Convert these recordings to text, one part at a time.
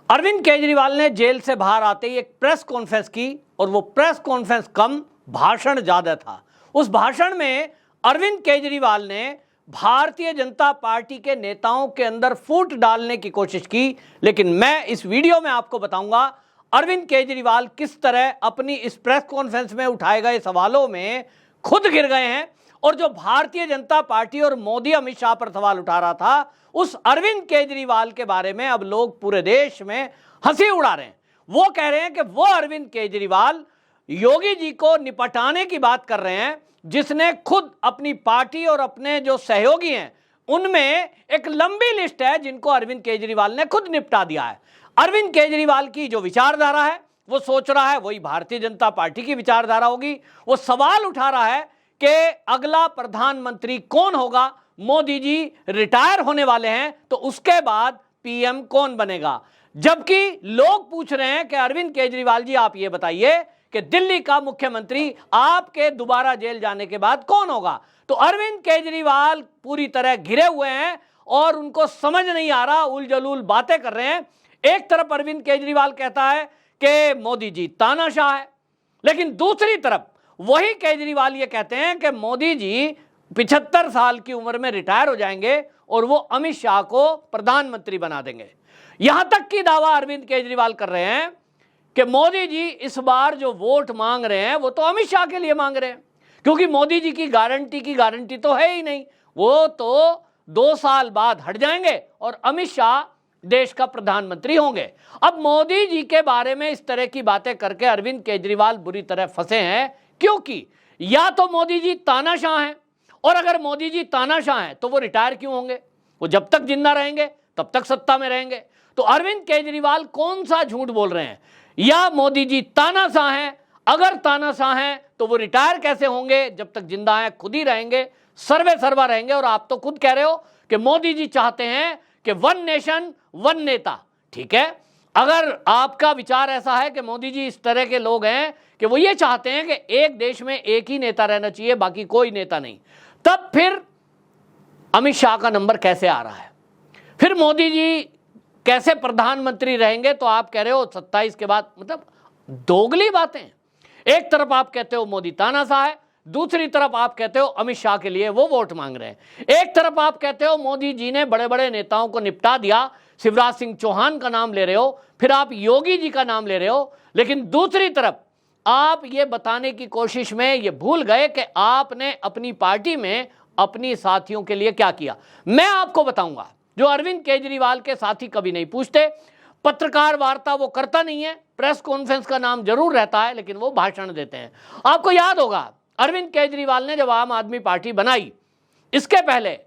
अरविंद केजरीवाल ने जेल से बाहर आते ही एक प्रेस कॉन्फ्रेंस की और वो प्रेस कॉन्फ्रेंस कम भाषण ज्यादा था। उस भाषण में अरविंद केजरीवाल ने भारतीय जनता पार्टी के नेताओं के अंदर फूट डालने की कोशिश की, लेकिन मैं इस वीडियो में आपको बताऊंगा अरविंद केजरीवाल किस तरह अपनी इस प्रेस कॉन्फ्रेंस में उठाए गए सवालों में खुद गिर गए हैं और जो भारतीय जनता पार्टी और मोदी अमित शाह पर सवाल उठा रहा था, उस अरविंद केजरीवाल के बारे में अब लोग पूरे देश में हंसी उड़ा रहे हैं। वो कह रहे हैं कि वो अरविंद केजरीवाल योगी जी को निपटाने की बात कर रहे हैं, जिसने खुद अपनी पार्टी और अपने जो सहयोगी हैं उनमें एक लंबी लिस्ट है जिनको अरविंद केजरीवाल ने खुद निपटा दिया है। अरविंद केजरीवाल की जो विचारधारा है वो सोच रहा है वही भारतीय जनता पार्टी की विचारधारा होगी। वो सवाल उठा रहा है कि अगला प्रधानमंत्री कौन होगा, मोदी जी रिटायर होने वाले हैं तो उसके बाद पीएम कौन बनेगा। जबकि लोग पूछ रहे हैं कि अरविंद केजरीवाल जी आप ये बताइए कि दिल्ली का मुख्यमंत्री आपके दोबारा जेल जाने के बाद कौन होगा। तो अरविंद केजरीवाल पूरी तरह घिरे हुए हैं और उनको समझ नहीं आ रहा, उलझुल बातें कर रहे हैं। एक तरफ अरविंद केजरीवाल कहता है कि मोदी जी तानाशाह है, लेकिन दूसरी तरफ वही केजरीवाल ये कहते हैं कि मोदी जी 75 साल की उम्र में रिटायर हो जाएंगे और वो अमित शाह को प्रधानमंत्री बना देंगे। यहां तक की दावा अरविंद केजरीवाल कर रहे हैं कि मोदी जी इस बार जो वोट मांग रहे हैं वो तो अमित शाह के लिए मांग रहे हैं, क्योंकि मोदी जी की गारंटी तो है ही नहीं। वो तो 2 साल बाद हट जाएंगे और अमित शाह देश का प्रधानमंत्री होंगे। अब मोदी जी के बारे में इस तरह की बातें करके अरविंद केजरीवाल बुरी तरह फंसे हैं, क्योंकि या तो मोदी जी तानाशाह हैं, और अगर मोदी जी तानाशाह हैं तो वो रिटायर क्यों होंगे, वो जब तक जिंदा रहेंगे तब तक सत्ता में रहेंगे। तो अरविंद केजरीवाल कौन सा झूठ बोल रहे हैं, या मोदी जी तानाशाह हैं, अगर तानाशाह हैं तो वो रिटायर कैसे होंगे, जब तक जिंदा हैं खुद ही रहेंगे, सर्वा रहेंगे। और आप तो खुद कह रहे हो कि मोदी जी चाहते हैं कि वन नेशन वन नेता। ठीक है, अगर आपका विचार ऐसा है कि मोदी जी इस तरह के लोग हैं कि वो ये चाहते हैं कि एक देश में एक ही नेता रहना चाहिए, बाकी कोई नेता नहीं, तब फिर अमित शाह का नंबर कैसे आ रहा है, फिर मोदी जी कैसे प्रधानमंत्री रहेंगे। तो आप कह रहे हो 27 के बाद, मतलब दोगली बातें। एक तरफ आप कहते हो मोदी तानाशाह है, दूसरी तरफ आप कहते हो अमित शाह के लिए वो वोट मांग रहे हैं। एक तरफ आप कहते हो मोदी जी ने बड़े बड़े नेताओं को निपटा दिया, शिवराज सिंह चौहान का नाम ले रहे हो, फिर आप योगी जी का नाम ले रहे हो, लेकिन दूसरी तरफ आप ये बताने की कोशिश में ये भूल गए कि आपने अपनी पार्टी में अपनी साथियों के लिए क्या किया। मैं आपको बताऊंगा, जो अरविंद केजरीवाल के साथी कभी नहीं पूछते, पत्रकार वार्ता वो करता नहीं है, प्रेस कॉन्फ्रेंस का नाम जरूर रहता है लेकिन वो भाषण देते हैं। आपको याद होगा अरविंद केजरीवाल ने जब आम आदमी पार्टी बनाई, इसके पहले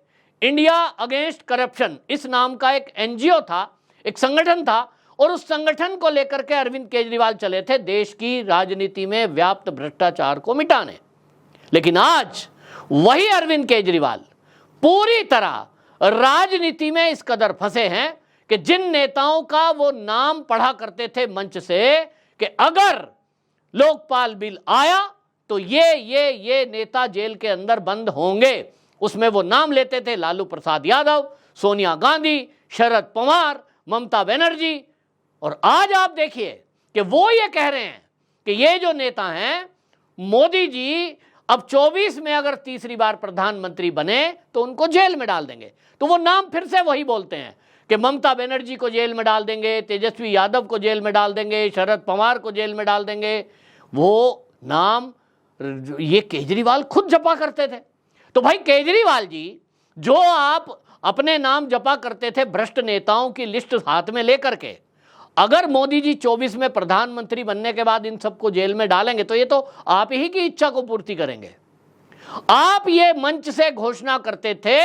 इंडिया अगेंस्ट करप्शन इस नाम का एक एनजीओ था, एक संगठन था, और उस संगठन को लेकर के अरविंद केजरीवाल चले थे देश की राजनीति में व्याप्त भ्रष्टाचार को मिटाने। लेकिन आज वही अरविंद केजरीवाल पूरी तरह राजनीति में इस कदर फंसे हैं कि जिन नेताओं का वो नाम पढ़ा करते थे मंच से कि अगर लोकपाल बिल आया तो ये नेता जेल के अंदर बंद होंगे, उसमें वो नाम लेते थे लालू प्रसाद यादव, सोनिया गांधी, शरद पवार, ममता बनर्जी। और आज आप देखिए कि वो ये कह रहे हैं कि ये जो नेता हैं मोदी जी अब 24 में अगर तीसरी बार प्रधानमंत्री बने तो उनको जेल में डाल देंगे। तो वो नाम फिर से वही बोलते हैं कि ममता बनर्जी को जेल में डाल देंगे, तेजस्वी यादव को जेल में डाल देंगे, शरद पवार को जेल में डाल देंगे। वो नाम ये केजरीवाल खुद जपा करते थे। तो भाई केजरीवाल जी, जो आप अपने नाम जपा करते थे भ्रष्ट नेताओं की लिस्ट हाथ में लेकर के, अगर मोदी जी 24 में प्रधानमंत्री बनने के बाद इन सबको जेल में डालेंगे तो ये तो आप ही की इच्छा को पूर्ति करेंगे। आप ये मंच से घोषणा करते थे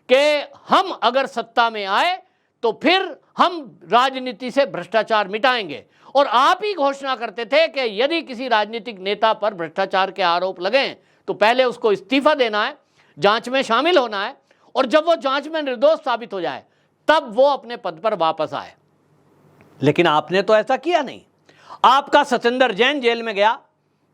कि हम अगर सत्ता में आए तो फिर हम राजनीति से भ्रष्टाचार मिटाएंगे, और आप ही घोषणा करते थे कि यदि किसी राजनीतिक नेता पर भ्रष्टाचार के आरोप लगें तो पहले उसको इस्तीफा देना है, जांच में शामिल होना है, और जब वो जांच में निर्दोष साबित हो जाए तब वो अपने पद पर वापस आए। लेकिन आपने तो ऐसा किया नहीं। आपका सतेंद्र जैन जेल में गया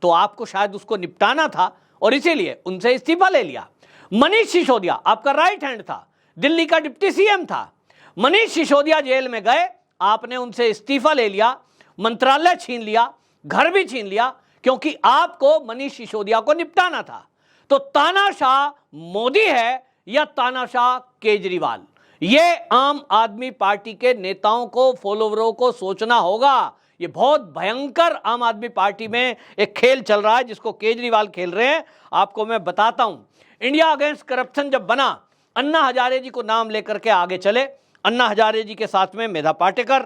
तो आपको शायद उसको निपटाना था और इसीलिए उनसे इस्तीफा ले लिया। मनीष सिसोदिया आपका राइट हैंड था, दिल्ली का डिप्टी सीएम था। मनीष सिसोदिया जेल में गए, आपने उनसे इस्तीफा ले लिया, मंत्रालय छीन लिया, घर भी छीन लिया, क्योंकि आपको मनीष सिसोदिया को निपटाना था। तो तानाशाह मोदी है या तानाशाह केजरीवाल, ये आम आदमी पार्टी के नेताओं को, फॉलोवरों को सोचना होगा। ये बहुत भयंकर आम आदमी पार्टी में एक खेल चल रहा है जिसको केजरीवाल खेल रहे हैं। आपको मैं बताता हूं, इंडिया अगेंस्ट करप्शन जब बना, अन्ना हजारे जी को नाम लेकर के आगे चले। अन्ना हजारे जी के साथ में मेधा पाटेकर,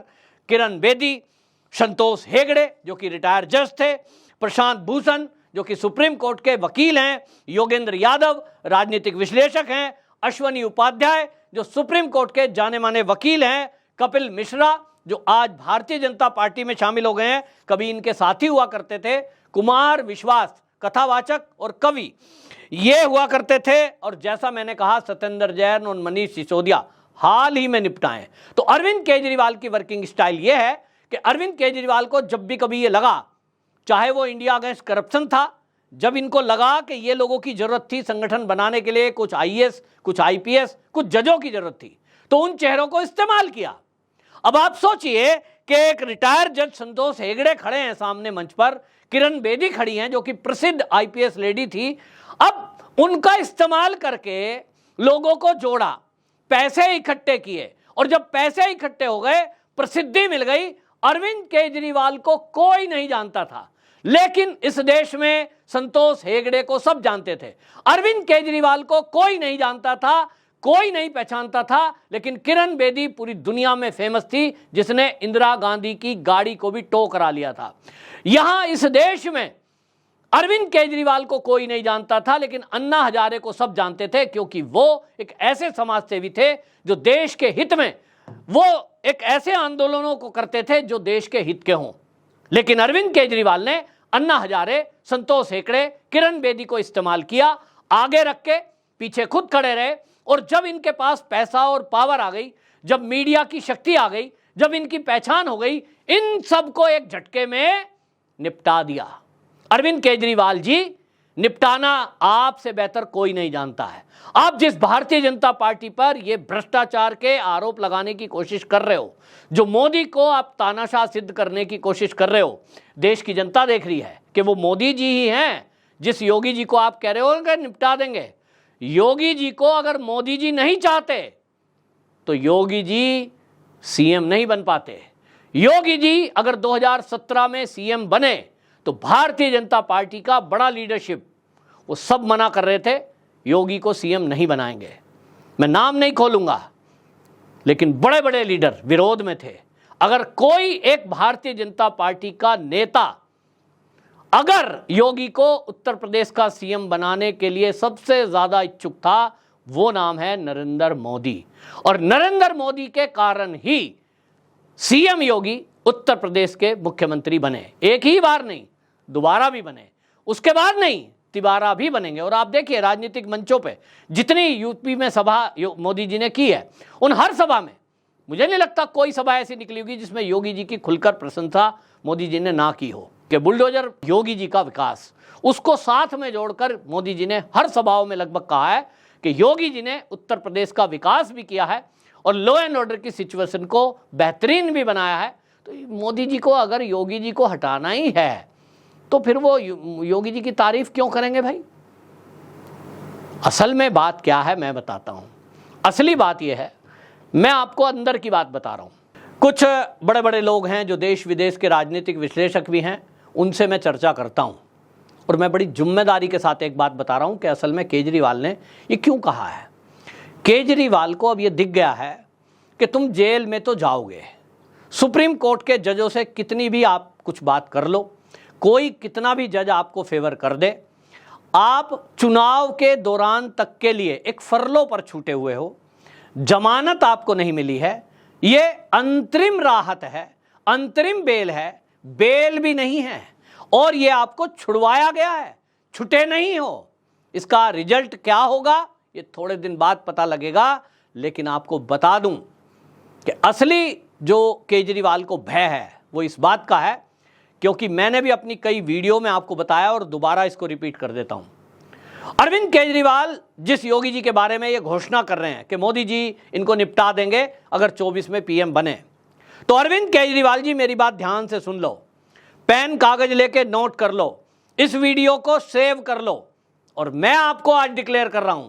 किरण बेदी, संतोष हेगड़े जो कि रिटायर्ड जज थे, प्रशांत भूषण जो कि सुप्रीम कोर्ट के वकील हैं, योगेंद्र यादव राजनीतिक विश्लेषक हैं, अश्वनी उपाध्याय जो सुप्रीम कोर्ट के जाने माने वकील हैं, कपिल मिश्रा जो आज भारतीय जनता पार्टी में शामिल हो गए हैं, कभी इनके साथी हुआ करते थे, कुमार विश्वास कथावाचक और कवि ये हुआ करते थे, और जैसा मैंने कहा सत्येंद्र जैन और मनीष सिसोदिया हाल ही में निपटाए। तो अरविंद केजरीवाल की वर्किंग स्टाइल ये है कि अरविंद केजरीवाल को जब भी कभी ये लगा, चाहे वो इंडिया अगेंस्ट करप्शन था, जब इनको लगा कि ये लोगों की जरूरत थी संगठन बनाने के लिए, कुछ आईएएस, कुछ आईपीएस, कुछ जजों की जरूरत थी, तो उन चेहरों को इस्तेमाल किया। अब आप सोचिए कि एक रिटायर्ड जज संतोष हेगड़े खड़े हैं सामने मंच पर, किरण बेदी खड़ी हैं जो कि प्रसिद्ध आईपीएस लेडी थी। अब उनका इस्तेमाल करके लोगों को जोड़ा, पैसे इकट्ठे किए, और जब पैसे इकट्ठे हो गए, प्रसिद्धि मिल गई। अरविंद केजरीवाल को कोई नहीं जानता था, लेकिन इस देश में संतोष हेगड़े को सब जानते थे। अरविंद केजरीवाल को कोई नहीं जानता था, कोई नहीं पहचानता था, लेकिन किरण बेदी पूरी दुनिया में फेमस थी, जिसने इंदिरा गांधी की गाड़ी को भी टो करा लिया था। यहां इस देश में अरविंद केजरीवाल को कोई नहीं जानता था, लेकिन अन्ना हजारे को सब जानते थे, क्योंकि वो एक ऐसे समाज सेवी थे जो देश के हित में, वो एक ऐसे आंदोलनों को करते थे जो देश के हित के हों। लेकिन अरविंद केजरीवाल ने अन्ना हजारे, संतोष हेगड़े, किरण बेदी को इस्तेमाल किया, आगे रख के पीछे खुद खड़े रहे, और जब इनके पास पैसा और पावर आ गई, जब मीडिया की शक्ति आ गई, जब इनकी पहचान हो गई, इन सबको एक झटके में निपटा दिया। अरविंद केजरीवाल जी, निपटाना आपसे बेहतर कोई नहीं जानता है। आप जिस भारतीय जनता पार्टी पर ये भ्रष्टाचार के आरोप लगाने की कोशिश कर रहे हो, जो मोदी को आप तानाशाह सिद्ध करने की कोशिश कर रहे हो, देश की जनता देख रही है कि वो मोदी जी ही हैं जिस योगी जी को आप कह रहे हो कि निपटा देंगे। योगी जी को अगर मोदी जी नहीं चाहते तो योगी जी सीएम नहीं बन पाते। योगी जी अगर 2017 में सीएम बने तो भारतीय जनता पार्टी का बड़ा लीडरशिप, वो सब मना कर रहे थे योगी को सीएम नहीं बनाएंगे। मैं नाम नहीं खोलूंगा, लेकिन बड़े बड़े लीडर विरोध में थे। अगर कोई एक भारतीय जनता पार्टी का नेता अगर योगी को उत्तर प्रदेश का सीएम बनाने के लिए सबसे ज्यादा इच्छुक था, वो नाम है नरेंद्र मोदी। और नरेंद्र मोदी के कारण ही सीएम योगी उत्तर प्रदेश के मुख्यमंत्री बने। एक ही बार नहीं, दोबारा भी बने, उसके बाद नहीं, तिबारा भी बनेंगे। और आप देखिए राजनीतिक मंचों पे जितनी यूपी में सभा मोदी जी ने की है, उन हर सभा में मुझे नहीं लगता कोई सभा ऐसी निकली होगी जिसमें योगी जी की खुलकर प्रशंसा मोदी जी ने ना की हो। कि बुलडोजर योगी जी का विकास, उसको साथ में जोड़कर मोदी जी ने हर सभाओं में लगभग कहा है कि योगी जी ने उत्तर प्रदेश का विकास भी किया है और लॉ एंड ऑर्डर की सिचुएशन को बेहतरीन भी बनाया है। तो मोदी जी को अगर योगी जी को हटाना ही है तो फिर वो योगी जी की तारीफ क्यों करेंगे भाई? असल में बात क्या है मैं बताता हूं। असली बात यह है, मैं आपको अंदर की बात बता रहा हूं। कुछ बड़े बड़े लोग हैं जो देश विदेश के राजनीतिक विश्लेषक भी हैं, उनसे मैं चर्चा करता हूं, और मैं बड़ी जिम्मेदारी के साथ एक बात बता रहा हूं कि असल में केजरीवाल ने ये क्यों कहा है। केजरीवाल को अब ये दिख गया है कि तुम जेल में तो जाओगे, सुप्रीम कोर्ट के जजों से कितनी भी आप कुछ बात कर लो, कोई कितना भी जज आपको फेवर कर दे, आप चुनाव के दौरान तक के लिए एक फरलो पर छूटे हुए हो, जमानत आपको नहीं मिली है, ये अंतरिम राहत है, अंतरिम बेल है, बेल भी नहीं है, और ये आपको छुड़वाया गया है, छुटे नहीं हो। इसका रिजल्ट क्या होगा ये थोड़े दिन बाद पता लगेगा, लेकिन आपको बता दूं कि असली जो केजरीवाल को भय है वो इस बात का है, क्योंकि मैंने भी अपनी कई वीडियो में आपको बताया और दोबारा इसको रिपीट कर देता हूं। अरविंद केजरीवाल जिस योगी जी के बारे में ये घोषणा कर रहे हैं कि मोदी जी इनको निपटा देंगे अगर 24 में पीएम बने, तो अरविंद केजरीवाल जी, मेरी बात ध्यान से सुन लो, पेन कागज लेके नोट कर लो, इस वीडियो को सेव कर लो, और मैं आपको आज डिक्लेयर कर रहा हूं,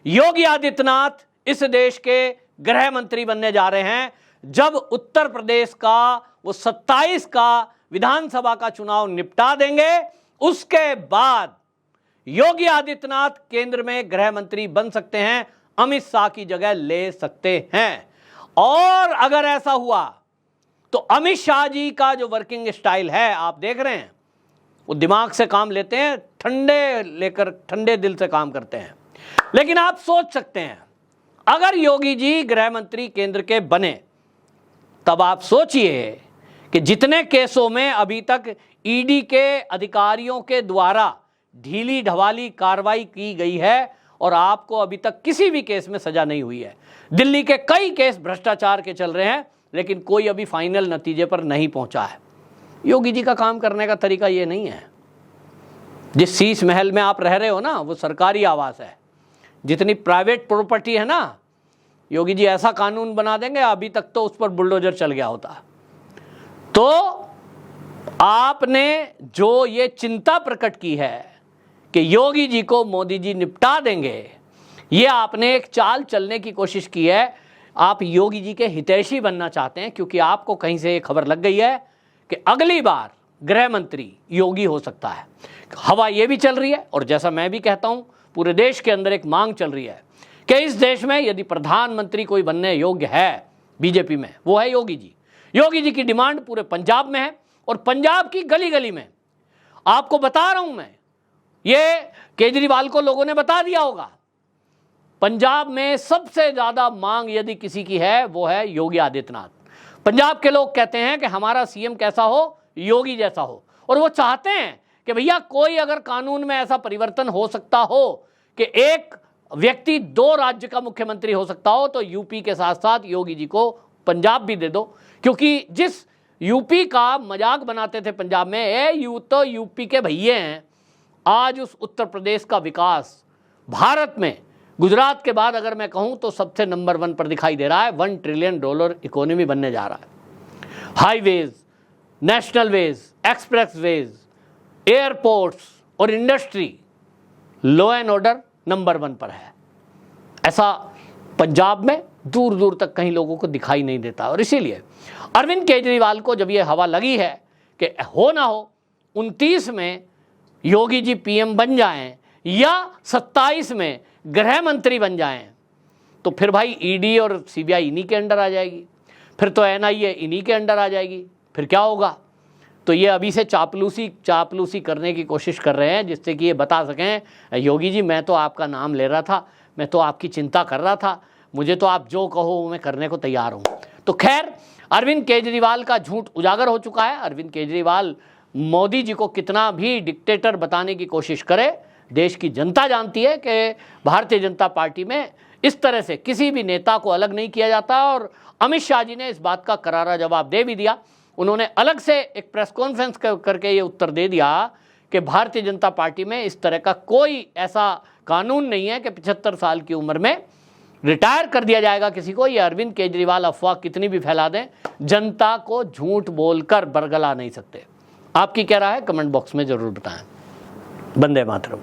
योगी आदित्यनाथ इस देश के गृह मंत्री बनने जा रहे हैं जब उत्तर प्रदेश का वो 27 का विधानसभा का चुनाव निपटा देंगे। उसके बाद योगी आदित्यनाथ केंद्र में गृह मंत्री बन सकते हैं, अमित शाह की जगह ले सकते हैं। और अगर ऐसा हुआ तो अमित शाह जी का जो वर्किंग स्टाइल है, आप देख रहे हैं, वो दिमाग से काम लेते हैं, ठंडे दिल से काम करते हैं। लेकिन आप सोच सकते हैं, अगर योगी जी गृह मंत्री केंद्र के बने, तब आप सोचिए कि जितने केसों में अभी तक ईडी के अधिकारियों के द्वारा ढीली ढवाली कार्रवाई की गई है और आपको अभी तक किसी भी केस में सजा नहीं हुई है। दिल्ली के कई केस भ्रष्टाचार के चल रहे हैं, लेकिन कोई अभी फाइनल नतीजे पर नहीं पहुंचा है। योगी जी का काम करने का तरीका ये नहीं है। जिस शीश महल में आप रह रहे हो ना, वो सरकारी आवास है। जितनी प्राइवेट प्रॉपर्टी है ना, योगी जी ऐसा कानून बना देंगे, अभी तक तो उस पर बुलडोजर चल गया होता। तो आपने जो ये चिंता प्रकट की है कि योगी जी को मोदी जी निपटा देंगे, ये आपने एक चाल चलने की कोशिश की है। आप योगी जी के हितैषी बनना चाहते हैं, क्योंकि आपको कहीं से ये खबर लग गई है कि अगली बार गृह मंत्री योगी हो सकता है। हवा ये भी चल रही है, और जैसा मैं भी कहता हूं, पूरे देश के अंदर एक मांग चल रही है कि इस देश में यदि प्रधानमंत्री कोई बनने योग्य है बीजेपी में, वो है योगी जी। योगी जी की डिमांड पूरे पंजाब में है, और पंजाब की गली गली में। आपको बता रहा हूं मैं, ये केजरीवाल को लोगों ने बता दिया होगा, पंजाब में सबसे ज्यादा मांग यदि किसी की है, वो है योगी आदित्यनाथ। पंजाब के लोग कहते हैं कि हमारा सीएम कैसा हो, योगी जैसा हो, और वो चाहते हैं कि भैया कोई अगर कानून में ऐसा परिवर्तन हो सकता हो कि एक व्यक्ति 2 राज्य का मुख्यमंत्री हो सकता हो, तो यूपी के साथ साथ योगी जी को पंजाब भी दे दो। क्योंकि जिस यूपी का मजाक बनाते थे पंजाब में, तो यूपी के भैये हैं। आज उस उत्तर प्रदेश का विकास भारत में गुजरात के बाद अगर मैं कहूं तो सबसे नंबर 1 पर दिखाई दे रहा है। $1 ट्रिलियन इकोनॉमी बनने जा रहा है। Highways, national ways, express ways, airports और industry, law and order number 1 पर है। ऐसा पंजाब में दूर दूर तक कहीं लोगों को दिखाई नहीं देता। और इसीलिए अरविंद केजरीवाल को जब ये हवा लगी है कि हो ना हो 29 में योगी जी पीएम बन जाएं या 27 में गृह मंत्री बन जाएं, तो फिर भाई ईडी और सीबीआई इन्हीं के अंडर आ जाएगी, फिर तो एनआईए इन्हीं के अंडर आ जाएगी। फिर क्या होगा? तो ये अभी से चापलूसी करने की कोशिश कर रहे हैं, जिससे कि ये बता सकें, योगी जी मैं तो आपका नाम ले रहा था, मैं तो आपकी चिंता कर रहा था, मुझे तो आप जो कहो मैं करने को तैयार हूँ। तो खैर, अरविंद केजरीवाल का झूठ उजागर हो चुका है। अरविंद केजरीवाल मोदी जी को कितना भी डिक्टेटर बताने की कोशिश करे, देश की जनता जानती है कि भारतीय जनता पार्टी में इस तरह से किसी भी नेता को अलग नहीं किया जाता। और अमित शाह जी ने इस बात का करारा जवाब दे भी दिया। उन्होंने अलग से एक प्रेस कॉन्फ्रेंस करके ये उत्तर दे दिया कि भारतीय जनता पार्टी में इस तरह का कोई ऐसा कानून नहीं है कि 75 साल की उम्र में रिटायर कर दिया जाएगा किसी को। ये अरविंद केजरीवाल अफवाह कितनी भी फैला दें, जनता को झूठ बोलकर बरगला नहीं सकते। आपकी क्या राय है? कमेंट बॉक्स में जरूर बताएं। वंदे मातरम।